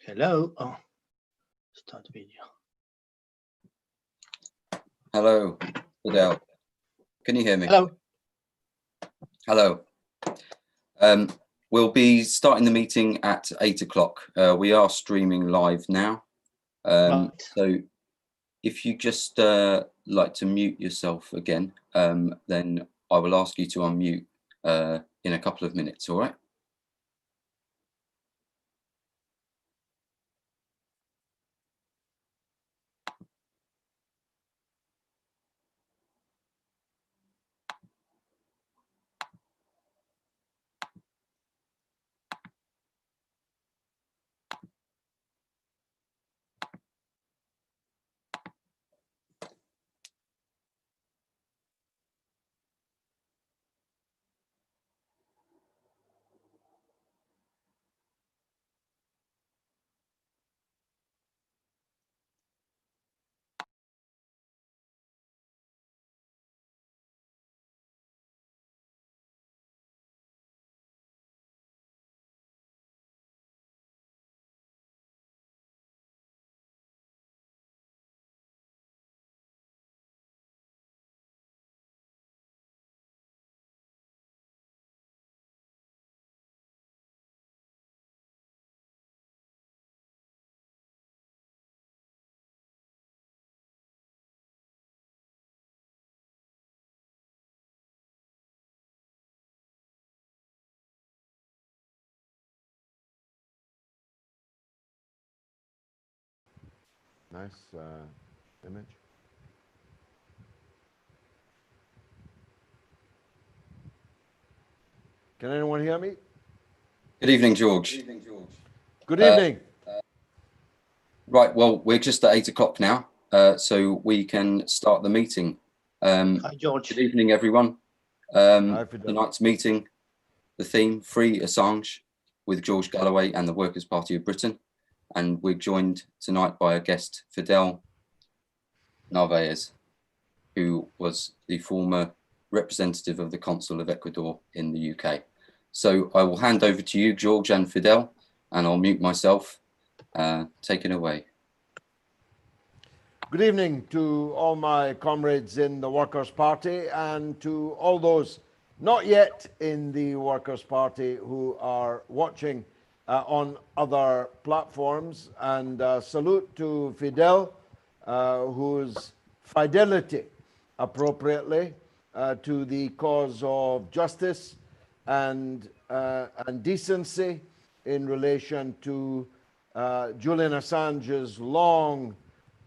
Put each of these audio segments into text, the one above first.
Hello. Oh, start video. Hello, Fidel. Can you hear me? Hello. Hello. We'll be starting the meeting at 8 o'clock. We are streaming live now. Right. So if you just like to mute yourself again, then I will ask you to unmute in a couple of minutes, all right? Nice image. Can anyone hear me? Good evening, George. Good evening. Right, well, we're just at 8 o'clock now, so we can start the meeting. Hi, George. Good evening, everyone. Hi, Fidel. Tonight's meeting, the theme, Free Assange, with George Galloway and the Workers' Party of Britain. And we're joined tonight by a guest, Fidel Narvaez, who was the former representative of the Consul of Ecuador in the UK. So I will hand over to you, George and Fidel, and I'll mute myself. Take it away. Good evening to all my comrades in the Workers' Party and to all those not yet in the Workers' Party who are watching on other platforms. And salute to Fidel, whose fidelity, appropriately, to the cause of justice and decency in relation to Julian Assange's long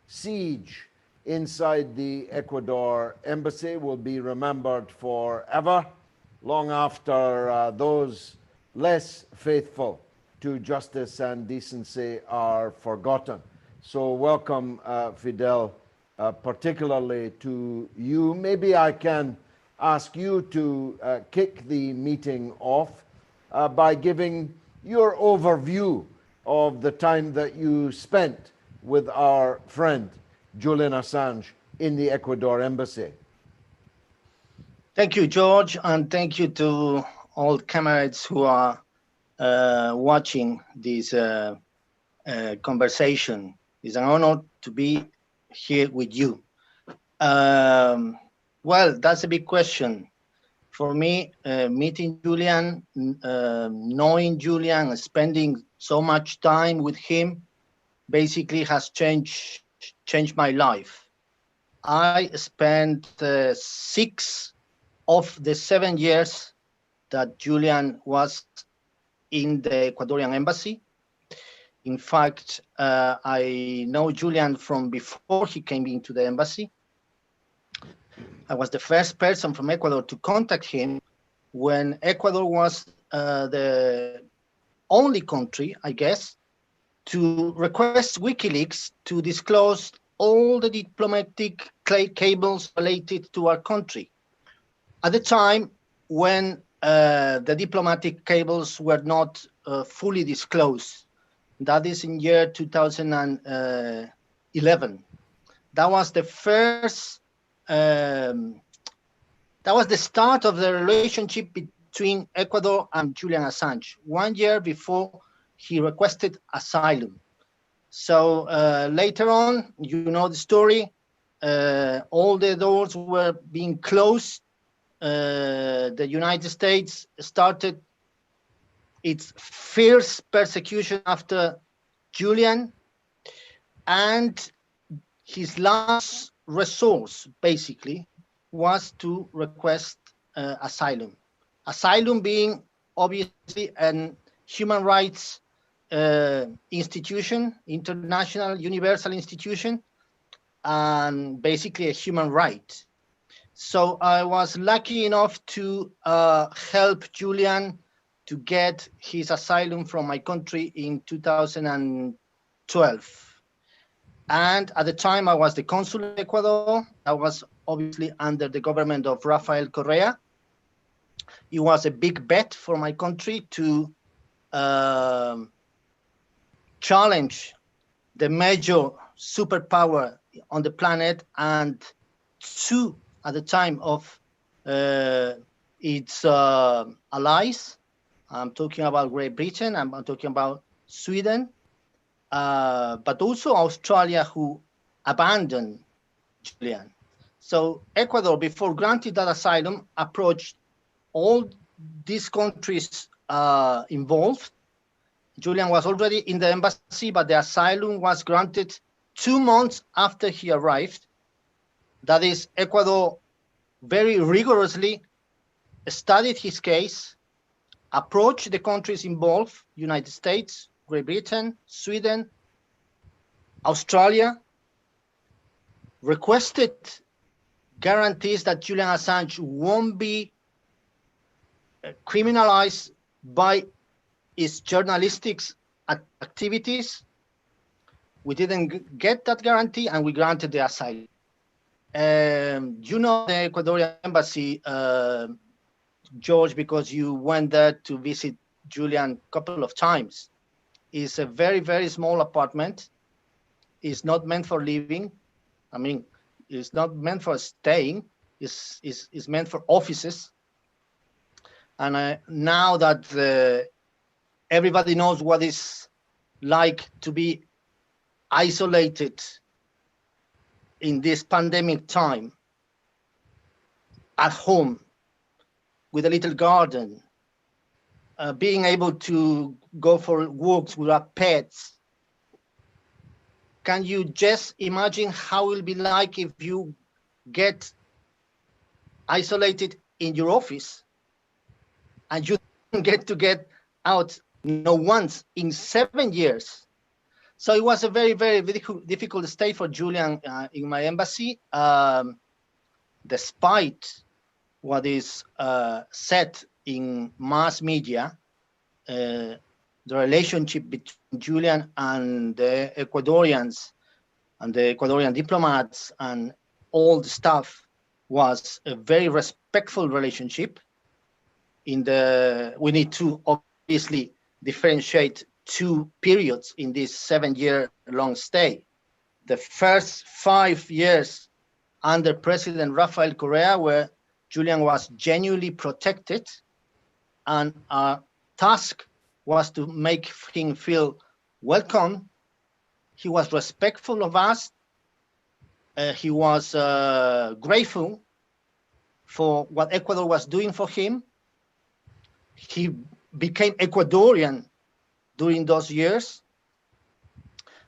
siege inside the Ecuador embassy will be remembered forever, long after those less faithful to justice and decency are forgotten. So welcome, Fidel, particularly to you. Maybe I can ask you to kick the meeting off by giving your overview of the time that you spent with our friend Julian Assange in the Ecuador embassy. Thank you, George, and thank you to all comrades who are watching this conversation. It's an honor to be here with you. Well, that's a big question. For me, meeting Julian, knowing Julian, spending so much time with him, basically has changed my life. I spent 6 of the 7 years that Julian was in the Ecuadorian embassy. In fact, I know Julian from before he came into the embassy. I was the first person from Ecuador to contact him when Ecuador was the only country, I guess, to request WikiLeaks to disclose all the diplomatic cables related to our country. At the time when the diplomatic cables were not fully disclosed, that is in year 2011. That was the first, that was the start of the relationship between Ecuador and Julian Assange, 1 year before he requested asylum. So later on, you know the story, all the doors were being closed. The United States started its fierce persecution after Julian, and his last resource basically was to request asylum. Asylum being obviously an human rights institution, international universal institution, and basically a human right. So I was lucky enough to help Julian to get his asylum from my country in 2012. And at the time, I was the consul in Ecuador. I was obviously under the government of Rafael Correa. It was a big bet for my country to challenge the major superpower on the planet and two at the time of its allies. I'm talking about Great Britain, I'm talking about Sweden, but also Australia, who abandoned Julian. So Ecuador, before granting that asylum, approached all these countries involved. Julian was already in the embassy, but the asylum was granted 2 months after he arrived. That is, Ecuador very rigorously studied his case, approached the countries involved, United States, Great Britain, Sweden, Australia, requested guarantees that Julian Assange won't be criminalized by his journalistic activities. We didn't get that guarantee, and we granted the asylum. You know the Ecuadorian embassy, George, because you went there to visit Julian a couple of times. It's a very, very small apartment. It's not meant for living. I mean, it's not meant for staying. It's meant for offices. And now that everybody knows what it's like to be isolated in this pandemic time, at home, with a little garden, being able to go for walks with our pets. Can you just imagine how it will be like if you get isolated in your office and you don't get to get out once in 7 years? So it was a very, very difficult stay for Julian in my embassy, despite what is said in mass media. The relationship between Julian and the Ecuadorians and the Ecuadorian diplomats and all the staff was a very respectful relationship. We need to obviously differentiate two periods in this 7-year-long stay. The first 5 years under President Rafael Correa, where Julian was genuinely protected, and our task was to make him feel welcome. He was respectful of us. He was grateful for what Ecuador was doing for him. He became Ecuadorian during those years.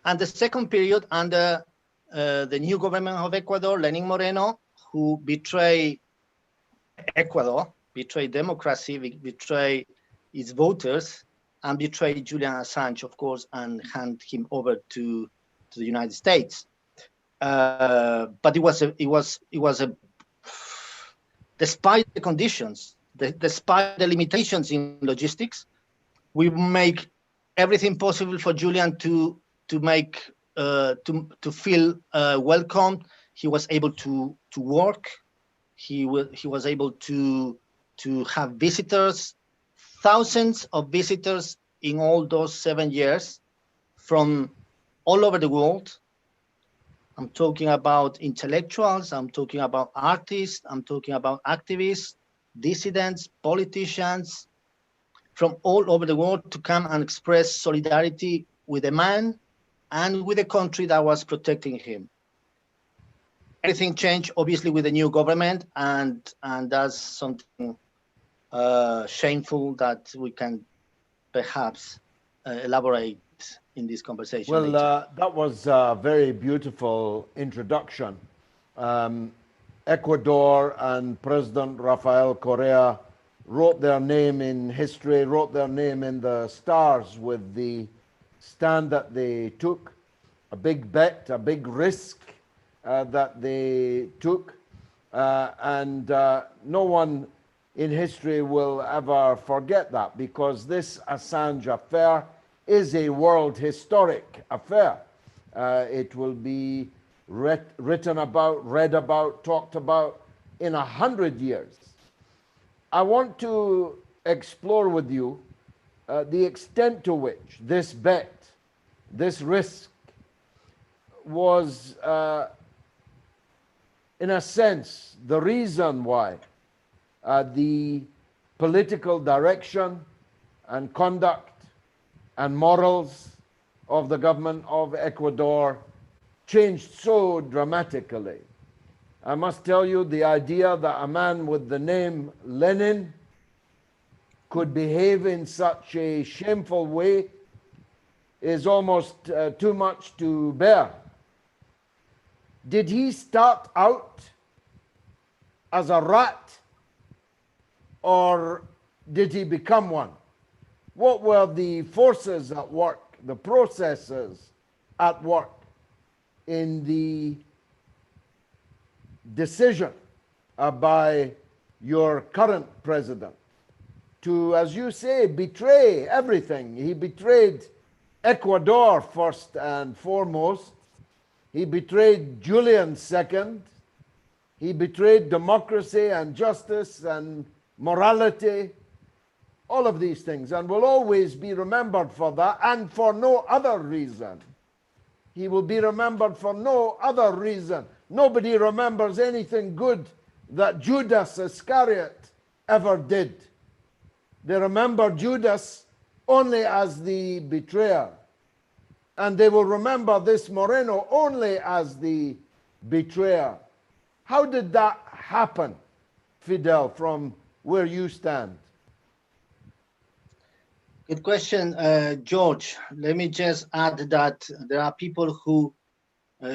And the second period under the new government of Ecuador, Lenin Moreno, who betrayed Ecuador, betrayed democracy, betrayed its voters, and betrayed Julian Assange, of course, and hand him over to the United States. But it was a despite the conditions, despite the limitations in logistics, we make everything possible for Julian to feel welcome. He was able to work. He was able to have visitors, thousands of visitors in all those 7 years from all over the world. I'm talking about intellectuals, I'm talking about artists, I'm talking about activists, dissidents, politicians from all over the world to come and express solidarity with a man and with the country that was protecting him. Everything changed, obviously, with the new government, and that's something shameful that we can perhaps elaborate in this conversation Well, later. that was a very beautiful introduction. Ecuador and President Rafael Correa wrote their name in history, wrote their name in the stars with the stand that they took, a big bet, a big risk that they took. And no one in history will ever forget that, because this Assange affair is a world historic affair. It will be written about, read about, talked about in 100 years. I want to explore with you the extent to which this bet, this risk, was, in a sense, the reason why the political direction and conduct and morals of the government of Ecuador changed so dramatically. I must tell you, the idea that a man with the name Lenin could behave in such a shameful way is almost too much to bear. Did he start out as a rat, or did he become one? What were the forces at work, the processes at work in the decision by your current president to, as you say, betray everything? He betrayed Ecuador first and foremost. He betrayed Julian second. He betrayed democracy and justice and morality, all of these things, and will always be remembered for that, and for no other reason. He will be remembered for no other reason. Nobody remembers anything good that Judas Iscariot ever did. They remember Judas only as the betrayer. And they will remember this Moreno only as the betrayer. How did that happen, Fidel, from where you stand? Good question, George. Let me just add that there are people who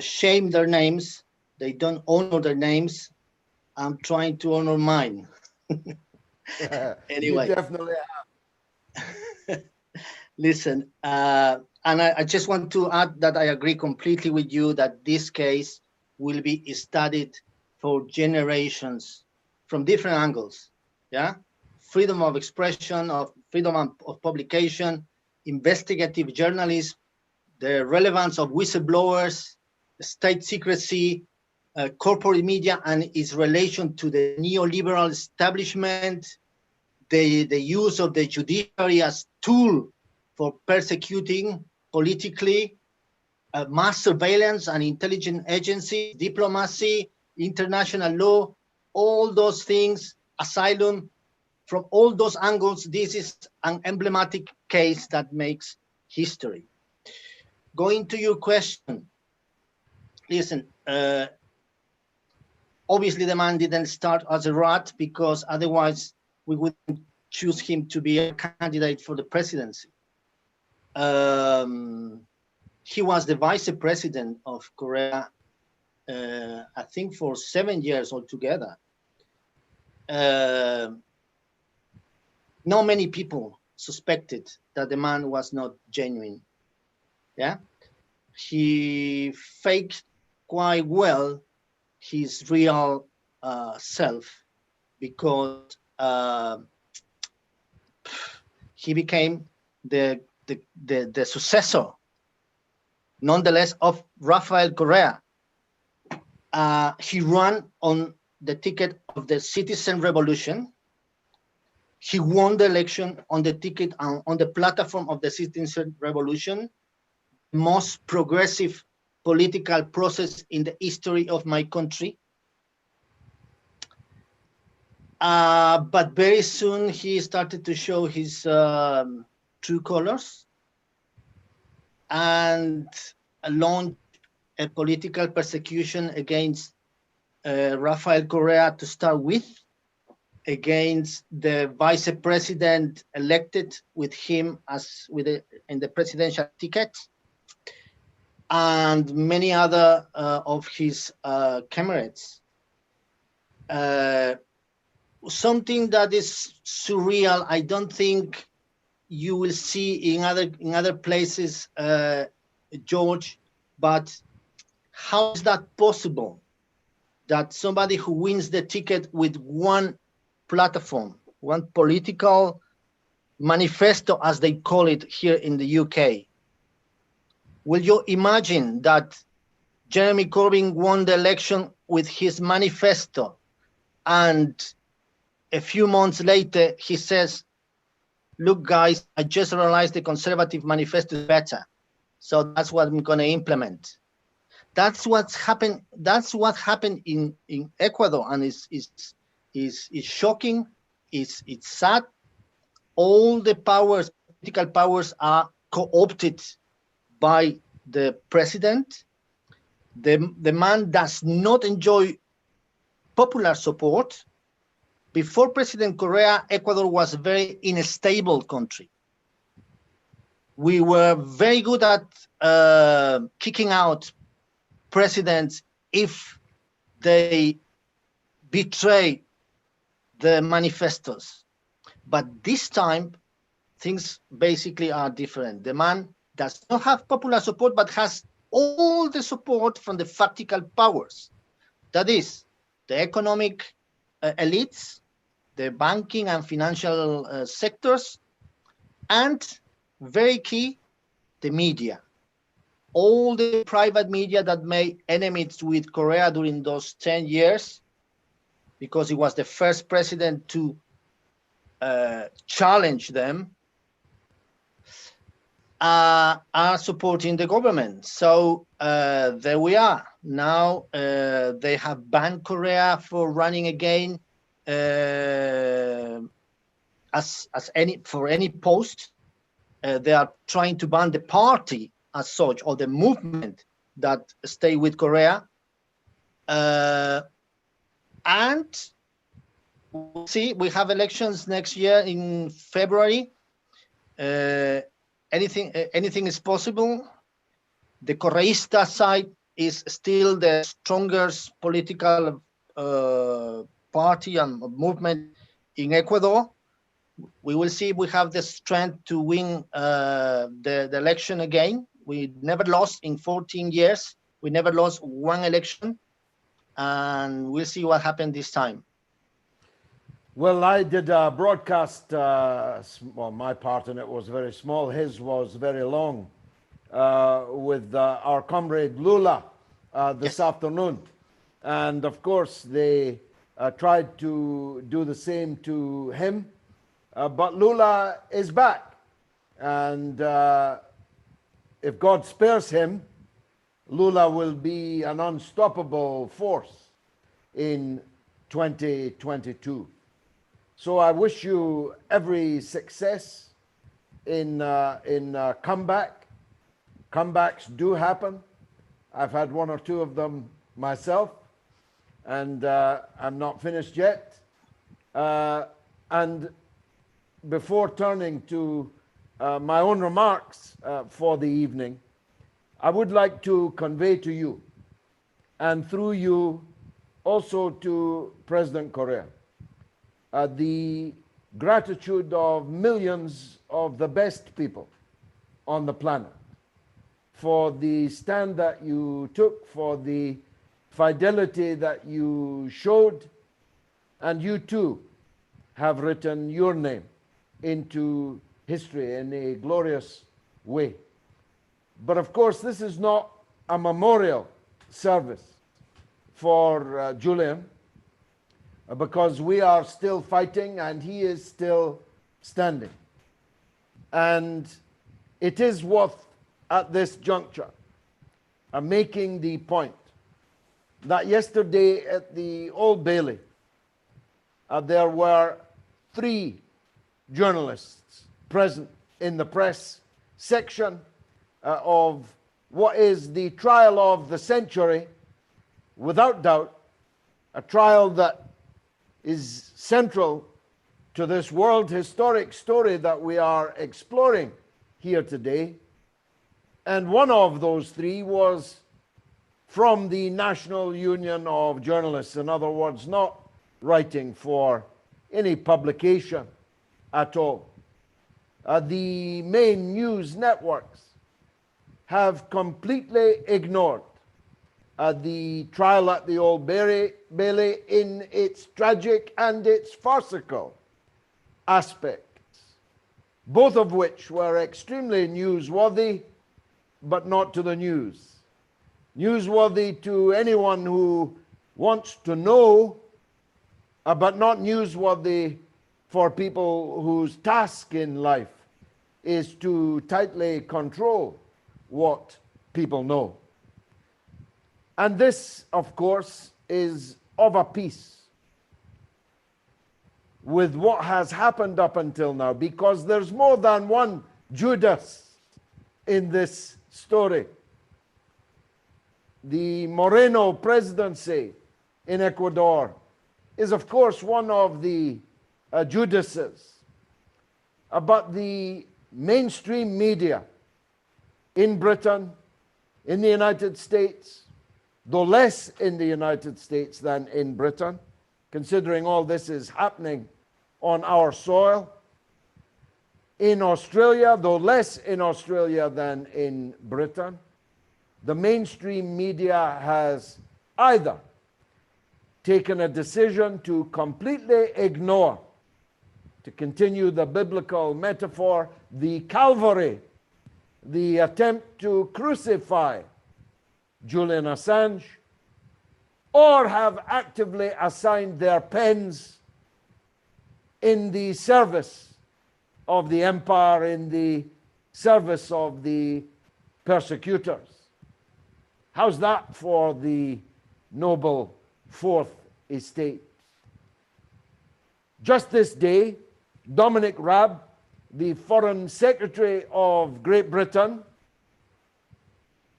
shame their names. They don't honor their names. I'm trying to honor mine. Anyway. You definitely have. Listen, and I just want to add that I agree completely with you that this case will be studied for generations from different angles. Yeah, freedom of expression, of freedom of publication, investigative journalism, the relevance of whistleblowers, state secrecy, corporate media and its relation to the neoliberal establishment, the use of the judiciary as tool for persecuting politically, mass surveillance and intelligence agencies, diplomacy, international law, all those things, asylum. From all those angles, this is an emblematic case that makes history. Going to your question, listen, obviously the man didn't start as a rat, because otherwise we wouldn't choose him to be a candidate for the presidency. He was the vice president of Korea, I think for 7 years altogether. Not many people suspected that the man was not genuine. Yeah, he faked quite well his real self, because he became the successor, nonetheless, of Rafael Correa. He ran on the ticket of the citizen revolution. He won the election on the ticket, on the platform of the citizen revolution, most progressive political process in the history of my country. But very soon he started to show his true colors. And launched a political persecution against Rafael Correa to start with, against the vice president elected with him as in the presidential ticket, and many other of his comrades. Something that is surreal. I don't think you will see in other places, George. But how is that possible? That somebody who wins the ticket with one platform, one political manifesto, as they call it here in the UK. Will you imagine that Jeremy Corbyn won the election with his manifesto, and a few months later he says, look guys, I just realized the Conservative manifesto is better, so that's what I'm going to implement. That's what's happened. That's what happened in Ecuador, and is shocking. It's sad. All the powers, political powers, are co-opted by the president. The man does not enjoy popular support. Before President Correa, Ecuador was a very unstable country. We were very good at kicking out presidents if they betray the manifestos. But this time, things basically are different. The man does not have popular support, but has all the support from the factical powers. That is, the economic elites, the banking and financial sectors, and very key, the media. All the private media that made enemies with Correa during those 10 years, because he was the first president to challenge them, are supporting the government. So there we are. Now they have banned Correa for running again for any post. They are trying to ban the party as such, or the movement that stay with Correa. And we'll see, we have elections next year in February. Anything is possible. The Correísta side is still the strongest political party and movement in Ecuador. We will see if we have the strength to win the election again. We never lost in 14 years. We never lost one election, and we'll see what happened this time. Well, I did a broadcast, well, my part in it was very small, his was very long, with our comrade Lula this afternoon. And of course, they tried to do the same to him, but Lula is back. And if God spares him, Lula will be an unstoppable force in 2022. So I wish you every success in comeback. Comebacks do happen. I've had one or two of them myself, and I'm not finished yet. And before turning to my own remarks for the evening, I would like to convey to you, and through you also to President Correa, the gratitude of millions of the best people on the planet for the stand that you took, for the fidelity that you showed, and you too have written your name into history in a glorious way. But of course, this is not a memorial service for Julian, because we are still fighting and he is still standing. And it is worth, at this juncture, making the point that yesterday at the Old Bailey, there were 3 journalists present in the press section of what is the trial of the century, without doubt, a trial that is central to this world historic story that we are exploring here today. And one of those three was from the National Union of Journalists. In other words, not writing for any publication at all. The main news networks have completely ignored the trial at the Old Bailey in its tragic and its farcical aspects, both of which were extremely newsworthy, but not to the news. Newsworthy to anyone who wants to know, but not newsworthy for people whose task in life is to tightly control what people know. And this, of course, is of a piece with what has happened up until now, because there's more than one Judas in this story. The Moreno presidency in Ecuador is, of course, one of the Judases. But the mainstream media in Britain, in the United States, though less in the United States than in Britain, considering all this is happening on our soil. In Australia, though less in Australia than in Britain, the mainstream media has either taken a decision to completely ignore, to continue the biblical metaphor, the Calvary, the attempt to crucify Julian Assange, or have actively assigned their pens in the service of the empire, in the service of the persecutors. How's that for the noble Fourth Estate? Just this day, Dominic Raab, the Foreign Secretary of Great Britain,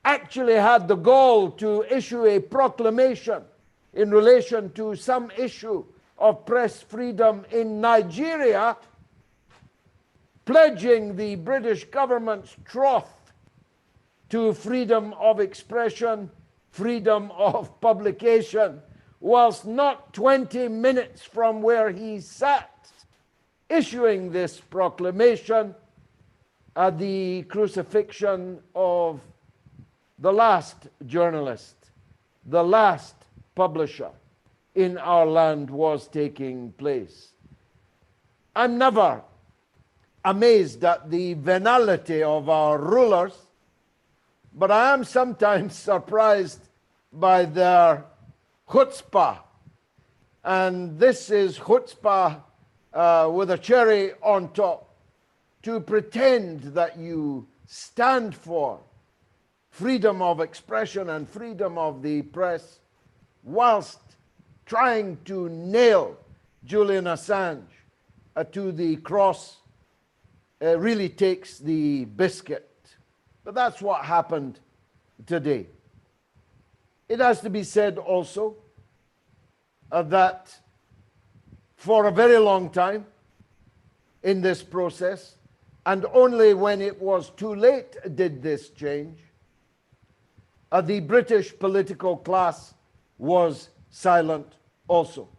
actually had the gall to issue a proclamation in relation to some issue of press freedom in Nigeria, pledging the British government's troth to freedom of expression, freedom of publication, whilst not 20 minutes from where he sat issuing this proclamation, the crucifixion of the last journalist, the last publisher in our land was taking place. I'm never amazed at the venality of our rulers, but I am sometimes surprised by their chutzpah. And this is chutzpah with a cherry on top, to pretend that you stand for freedom of expression and freedom of the press, whilst trying to nail Julian Assange to the cross, really takes the biscuit. But that's what happened today. It has to be said also that for a very long time in this process, and only when it was too late did this change, the British political class was silent also.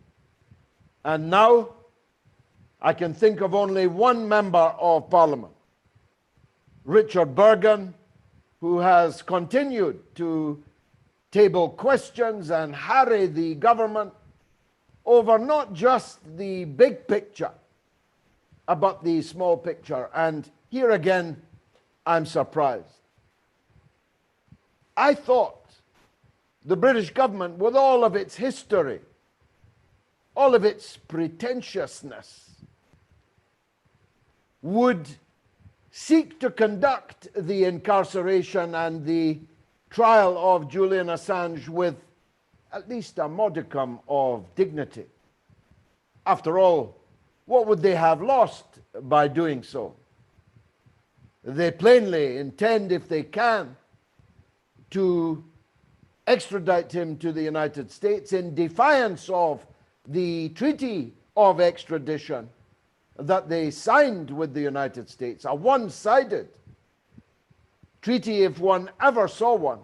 And now I can think of only one member of Parliament, Richard Bergen, who has continued to table questions and harry the government over not just the big picture, but the small picture. And here again, I'm surprised. I thought the British government, with all of its history, all of its pretentiousness, would seek to conduct the incarceration and the trial of Julian Assange with at least a modicum of dignity. After all, what would they have lost by doing so? They plainly intend, if they can, to extradite him to the United States in defiance of the treaty of extradition that they signed with the United States, a one-sided treaty, if one ever saw one.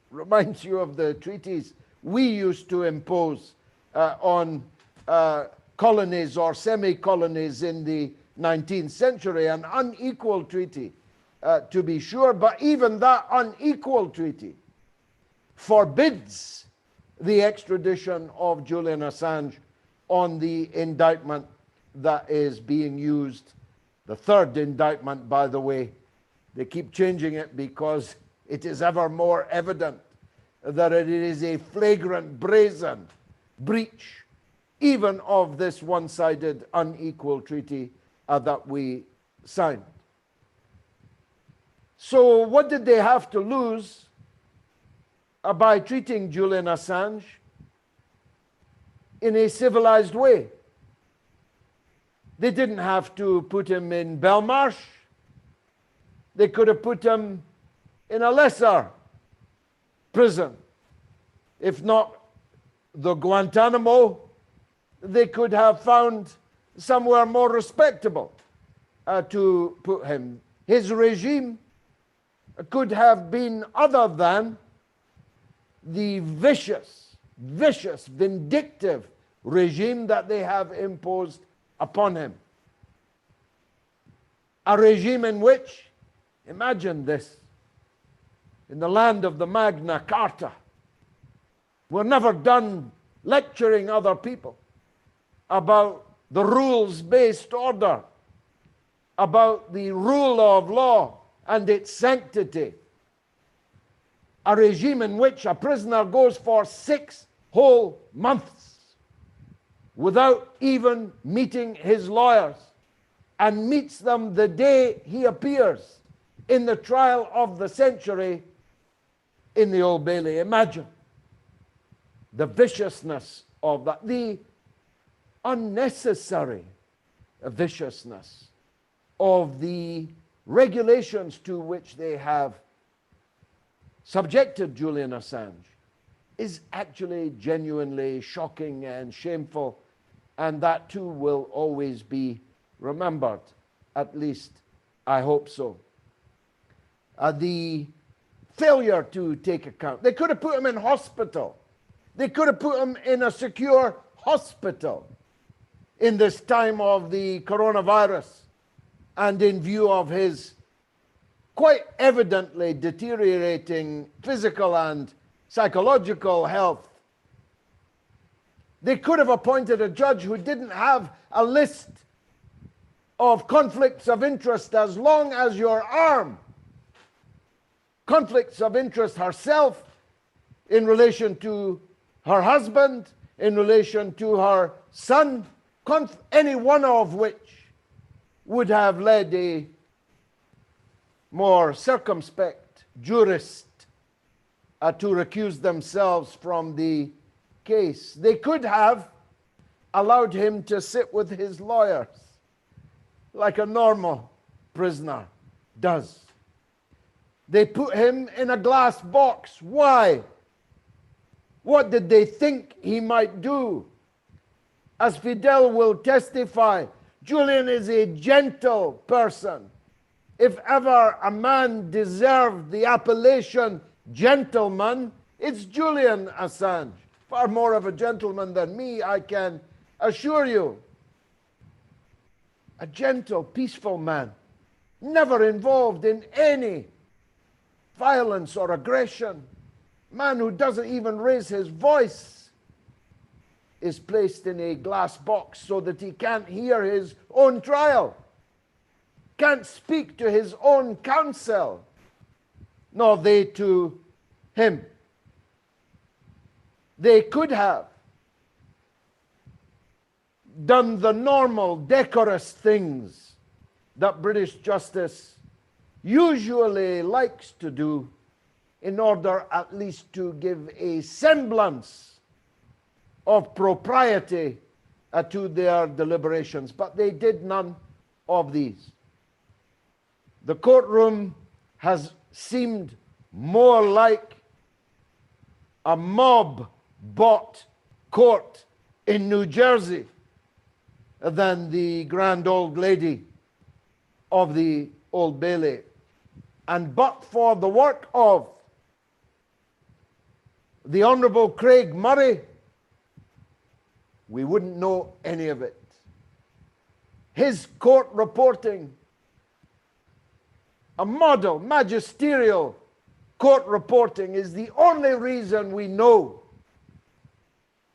Reminds you of the treaties we used to impose on colonies or semi-colonies in the 19th century, an unequal treaty to be sure, but even that unequal treaty forbids the extradition of Julian Assange on the indictment that is being used, the third indictment, by the way. They keep changing it because it is ever more evident that it is a flagrant, brazen breach even of this one-sided, unequal treaty that we signed. So what did they have to lose by treating Julian Assange in a civilized way? They didn't have to put him in Belmarsh. They could have put him in a lesser prison. If not the Guantanamo, they could have found somewhere more respectable to put him. His regime could have been other than the vicious, vindictive regime that they have imposed upon him. A regime in which, imagine this, in the land of the Magna Carta, we're never done lecturing other people about the rules-based order, about the rule of law and its sanctity. A regime in which a prisoner goes for 6 whole months without even meeting his lawyers, and meets them the day he appears in the trial of the century in the Old Bailey. Imagine the viciousness of that, the unnecessary viciousness of the regulations to which they have subjected Julian Assange is actually genuinely shocking and shameful, and that too will always be remembered. At least I hope so. The failure to take account. They could have put him in hospital. They could have put him in a secure hospital in this time of the coronavirus, and in view of his quite evidently deteriorating physical and psychological health. They could have appointed a judge who didn't have a list of conflicts of interest as long as your arm. Conflicts of interest herself in relation to her husband, in relation to her son, any one of which would have led a more circumspect jurist to recuse themselves from the case. They could have allowed him to sit with his lawyers like a normal prisoner does. They put him in a glass box. Why? What did they think he might do? As Fidel will testify, Julian is a gentle person. If ever a man deserved the appellation gentleman, it's Julian Assange. Far more of a gentleman than me, I can assure you. A gentle, peaceful man, never involved in any violence or aggression. Man who doesn't even raise his voice is placed in a glass box so that he can't hear his own trial, can't speak to his own counsel, nor they to him. They could have done the normal, decorous things that British justice usually likes to do in order at least to give a semblance of propriety to their deliberations. But they did none of these. The courtroom has seemed more like a mob-bought court in New Jersey than the grand old lady of the Old Bailey. And but for the work of the Honorable Craig Murray, we wouldn't know any of it. His court reporting, a model, magisterial court reporting, is the only reason we know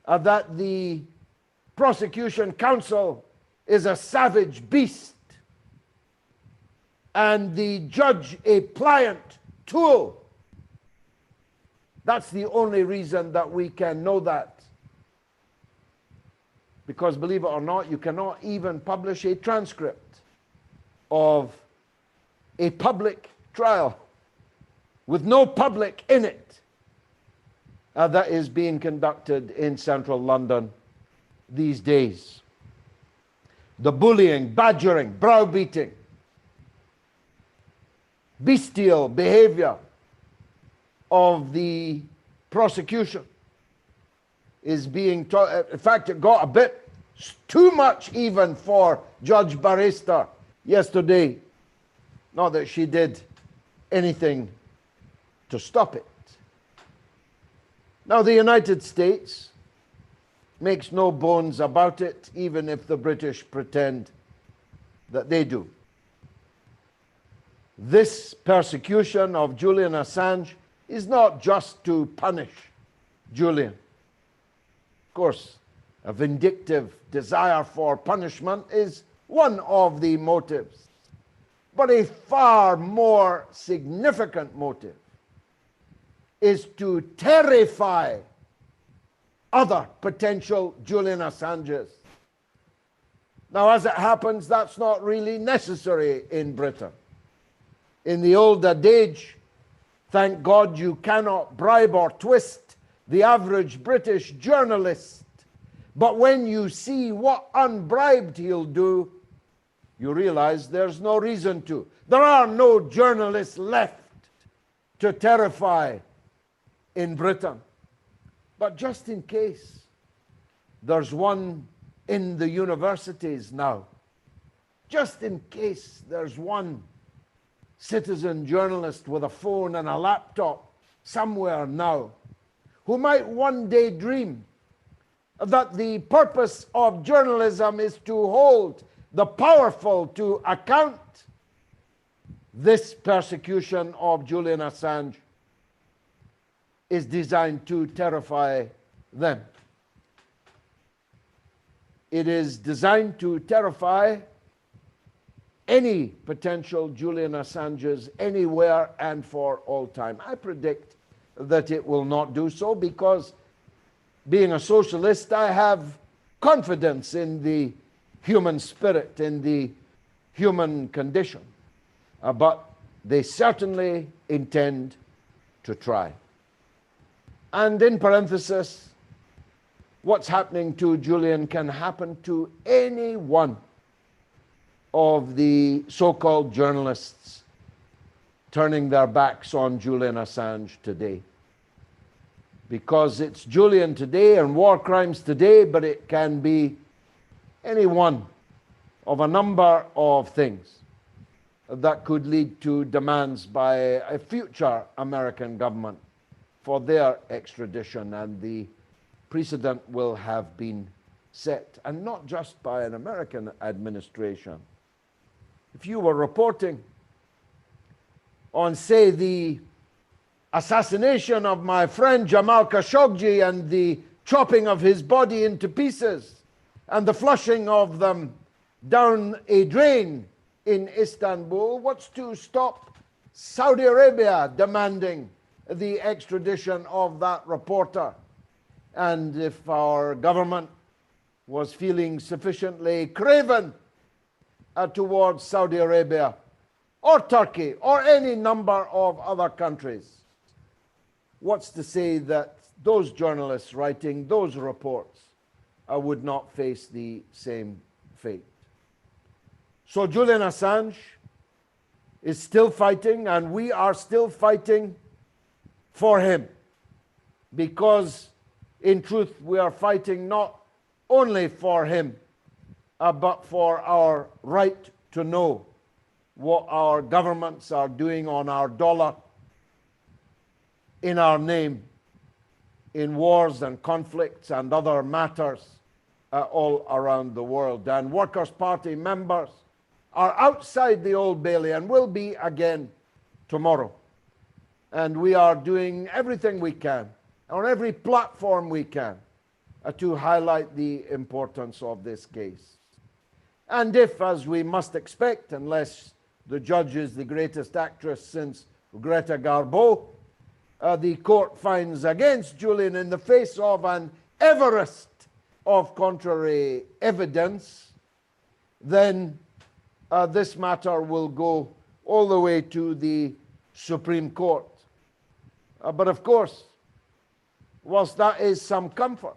that the prosecution counsel is a savage beast and the judge a pliant tool. That's the only reason that we can know that. Because believe it or not, you cannot even publish a transcript of a public trial with no public in it that is being conducted in central London these days. The bullying, badgering, browbeating, bestial behavior of the prosecution is being taught. In fact, it got a bit too much even for Judge Barrister yesterday. Not that she did anything to stop it. Now, the United States makes no bones about it, even if the British pretend that they do. This persecution of Julian Assange is not just to punish Julian. Of course, a vindictive desire for punishment is one of the motives. But a far more significant motive is to terrify other potential Julian Assanges. Now, as it happens, that's not really necessary in Britain. In the old adage, thank God you cannot bribe or twist the average British journalist. But when you see what unbribed he'll do, you realize there's no reason to. There are no journalists left to terrify in Britain. But just in case, there's one in the universities now. Just in case there's one citizen journalist with a phone and a laptop somewhere now who might one day dream that the purpose of journalism is to hold the powerful to account. This persecution of Julian Assange is designed to terrify them. It is designed to terrify any potential Julian Assanges anywhere and for all time. I predict that it will not do so because, being a socialist, I have confidence in the human spirit, in the human condition. But they certainly intend to try. And in parenthesis, what's happening to Julian can happen to any one of the so-called journalists turning their backs on Julian Assange today. Because it's Julian today and war crimes today, but it can be any one of a number of things that could lead to demands by a future American government for their extradition, and the precedent will have been set, and not just by an American administration. If you were reporting on, say, the assassination of my friend Jamal Khashoggi and the chopping of his body into pieces and the flushing of them down a drain in Istanbul, what's to stop Saudi Arabia demanding the extradition of that reporter? And if our government was feeling sufficiently craven towards Saudi Arabia or Turkey or any number of other countries, what's to say that those journalists writing those reports would not face the same fate? So Julian Assange is still fighting, and we are still fighting for him. because in truth we are fighting not only for him, but for our right to know what our governments are doing on our dollar, in our name, in wars and conflicts and other matters all around the world. And Workers' Party members are outside the Old Bailey and will be again tomorrow. And we are doing everything we can, on every platform we can, to highlight the importance of this case. And if, as we must expect, unless the judge is the greatest actress since Greta Garbo, the court finds against Julian in the face of an Everest of contrary evidence, then this matter will go all the way to the Supreme Court. But of course, whilst that is some comfort,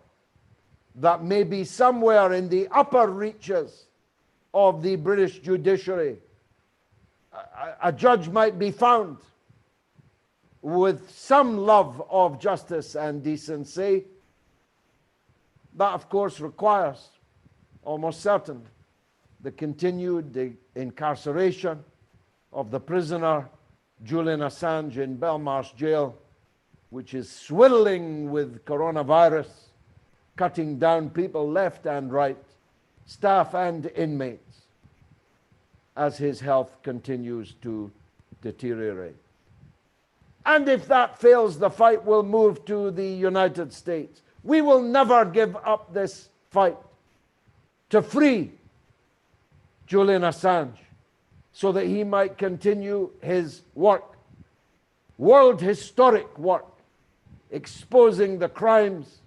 that maybe somewhere in the upper reaches of the British judiciary, a judge might be found with some love of justice and decency. That, of course, requires, almost certain, the continued incarceration of the prisoner Julian Assange in Belmarsh jail, which is swirling with coronavirus, cutting down people left and right, staff and inmates, as his health continues to deteriorate. And if that fails, the fight will move to the United States. We will never give up this fight to free Julian Assange so that he might continue his work, world historic work, exposing the crimes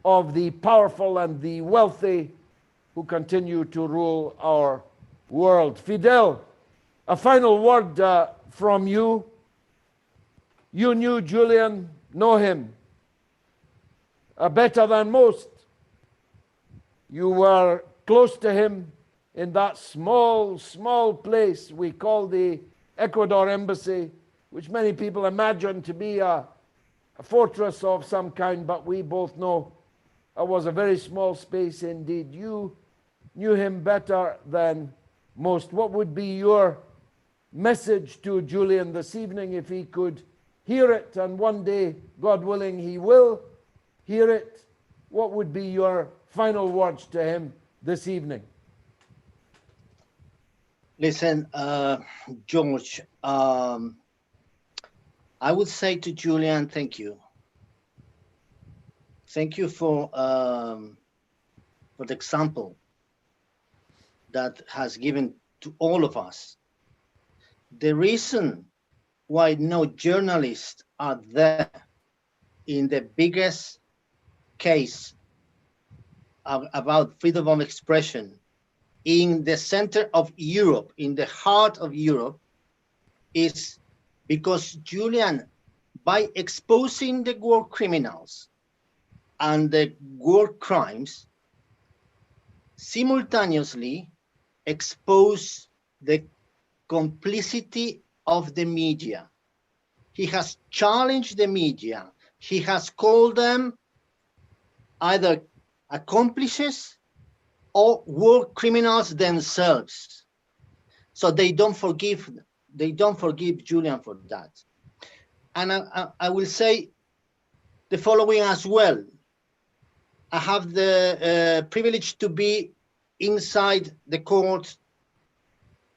of the powerful and the wealthy who continue to rule our world. Fidel, a final word from you. You knew Julian, know him better than most. You were close to him in that small place we call the Ecuador embassy, which many people imagine to be a fortress of some kind, but we both know it was a very small space indeed. You knew him better than most. What would be your message to Julian this evening if he could hear it, and one day, God willing, he will hear it? What would be your final words to him this evening? Listen, George, I would say to Julian, thank you. Thank you for the example that has given to all of us. The reason why no journalists are there in the biggest case about freedom of expression in the center of Europe, in the heart of Europe, is because Julian, by exposing the war criminals and the war crimes, simultaneously expose the complicity of the media. He has challenged the media. He has called them either accomplices or war criminals themselves. So they don't forgive Julian for that. And I will say the following as well. I have the privilege to be inside the court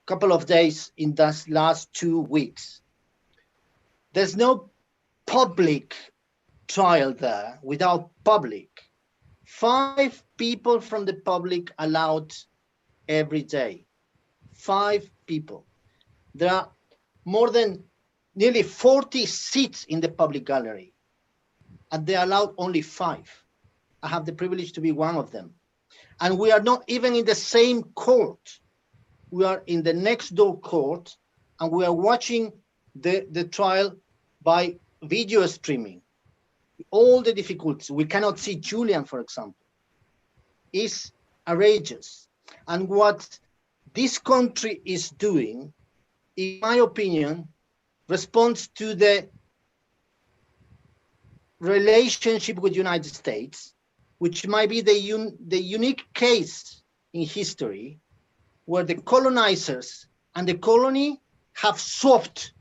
a couple of days in these last 2 weeks. There's no public trial there without public. 5 people from the public allowed every day. 5 people. There are more than nearly 40 seats in the public gallery, and they allowed only 5. I have the privilege to be one of them. And we are not even in the same court. We are in the next door court, and we are watching the trial by video streaming. All the difficulties. We cannot see Julian, for example. Is outrageous. And what this country is doing, in my opinion, responds to the relationship with the United States, which might be the unique case in history where the colonizers and the colony have swapped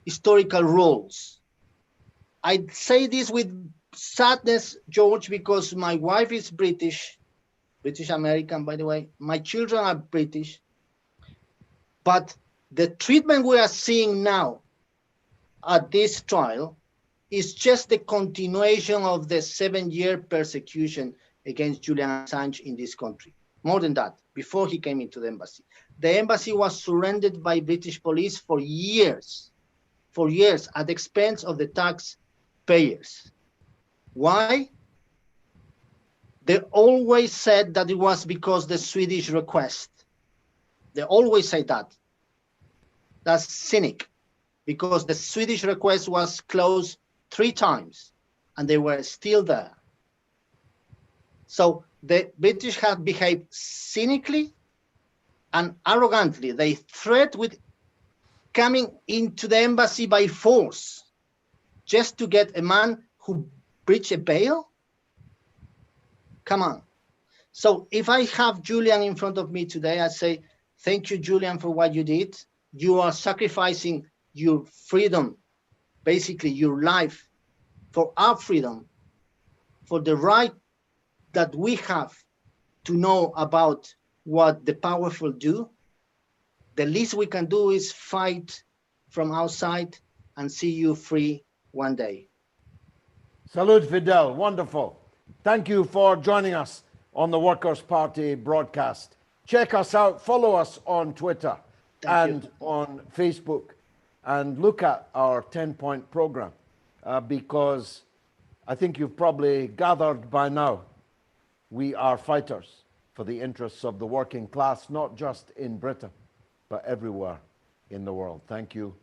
historical roles. I say this with sadness, George, because my wife is British American, by the way. My children are British. But the treatment we are seeing now at this trial is just the continuation of the 7-year persecution against Julian Assange in this country. More than that, before he came into the embassy. The embassy was surrendered by British police for years at the expense of the taxpayers. Why? They always said that it was because the Swedish request. They always say that. That's cynic, because the Swedish request was closed 3 times and they were still there. So the British have behaved cynically and arrogantly. They threat with coming into the embassy by force just to get a man who breached a bail. Come on. So if I have Julian in front of me today, I say, thank you, Julian, for what you did. You are sacrificing your freedom, basically your life, for our freedom, for the right that we have to know about what the powerful do. The least we can do is fight from outside and see you free one day. Salute, Fidel. Wonderful. Thank you for joining us on the Workers' Party broadcast. Check us out. Follow us on Twitter and on Facebook. And look at our 10-point program because I think you've probably gathered by now we are fighters for the interests of the working class, not just in Britain, but everywhere in the world. Thank you